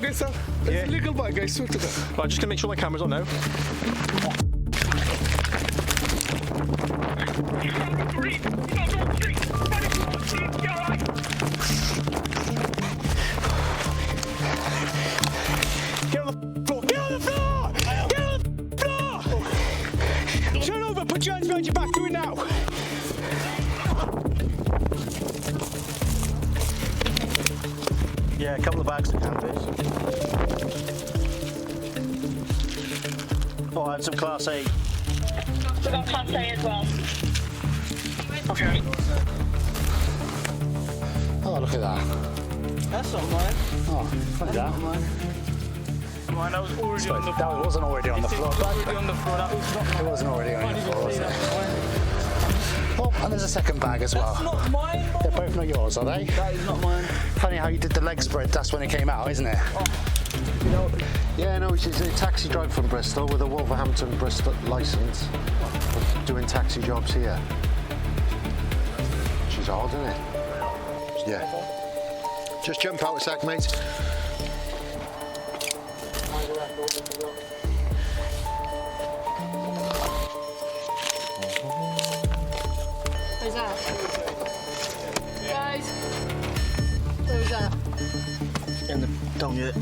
Okay, sir. It's a legal bike, guys. Sort of that. Right, just gonna make sure my camera's on now. Get on the floor! Get on the floor! Get on the floor! Turn over, put your hands behind your back, do it now! Yeah, a couple of bags of canvas. Oh, and some Class A. We've got Class A as well. Okay. Oh, look at that. That's not mine. Oh, look at that. Mine, I was already on the floor. That wasn't already on the floor. It was already on the floor. That was not It wasn't already on the floor, was it? mine. Oh, and there's a second bag as well. That's not mine. They're both not yours, are they? That is not mine. Funny how you did the leg spread, that's when it came out, isn't it? Oh, you know, Yeah, no, she's a taxi driver from Bristol with a Wolverhampton Bristol licence, doing taxi jobs here. She's odd, isn't it? Yeah. Just jump out a sec, mate. Where's that? Guys, where was that? In the down here.